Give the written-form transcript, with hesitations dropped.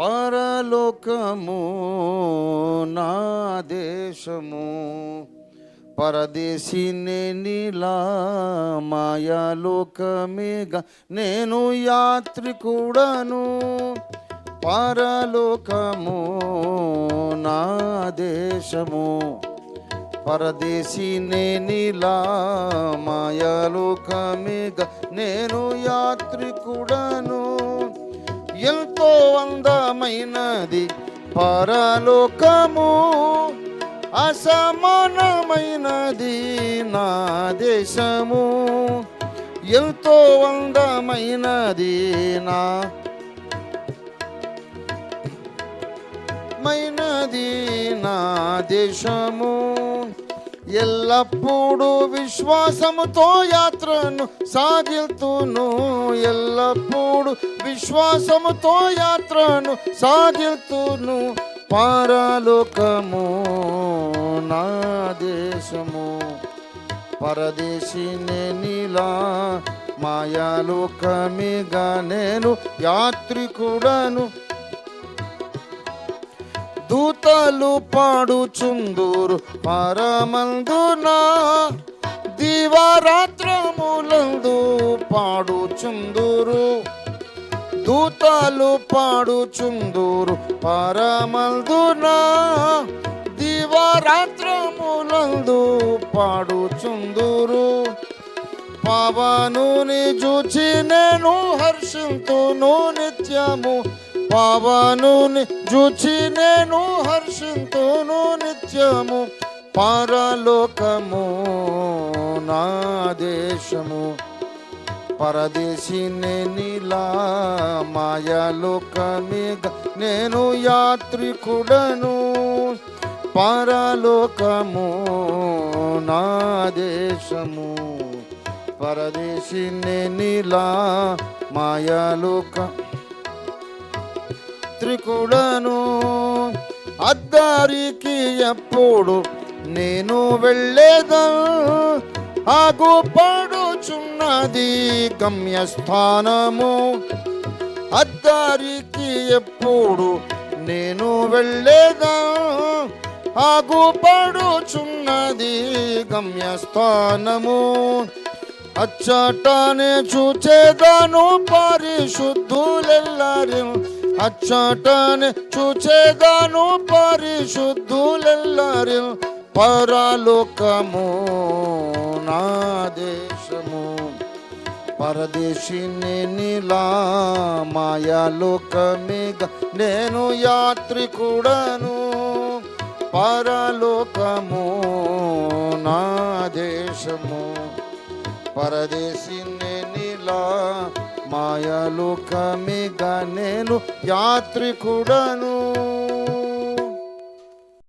పరలోకము నా దేశము, పరదేశినే నీలా మాయాలోకమేగా నేను యాత్రికుడను. పరలోకము నా దేశము, పరదేశినే నీలా మాయాలోకమేగా నేను యాత్రికుడను. ఎంతో అందమైనది పరలోకము, అసమానమైనది నా దేశము. ఎంతో అందమైనది నా దేశము. ఎల్లప్పుడూ విశ్వాసముతో యాత్రను సాగిల్తును, ఎల్లప్పుడూ విశ్వాసముతో యాత్రను సాగిల్తును. పరలోకము నా దేశము, పరదేశినే నీలా మాయాలోకమేగా నేను యాత్రికుడను. దూతలు పాడుచుందురు పరమందున, దివారాత్రములందు పాడుచుందురు. దూతలు పాడుచుందురు పరమందున, దివారాత్రములందు పాడుచుందురు. పవనుని చూచి నేను హర్షింతును నిత్యము, పవనుని చూచి నేను హర్షింతును నిత్యము. పరలోకము నా దేశము, పరదేశినే నీలా మాయాలోకమేగా నేను యాత్రికుడను. పరలోకము నా దేశము, పరదేశినే నీలా మాయాలోక యాత్రికుడను. అద్దారికి ఎప్పుడు నేను వెళ్ళేదను, ఆగుపడుచున్నది గమ్యస్థానము. అద్దారికి ఎప్పుడు నేను వెళ్ళేదను, ఆగుపడుచున్నది గమ్యస్థానము. అచ్చటనే చూచేదాను పరిశుద్ధులెల్లరి, అచ్చటనే చూచేదాను పరిశుద్ధులెల్లరి. పరలోకము నా దేశము, పరదేశినే నీలా మాయాలోకమేగా నేను యాత్రికుడను. పరలోకము నా దేశము, పరదేశినే నీలా మాయాలోకమేగా నేను యాత్రికుడను.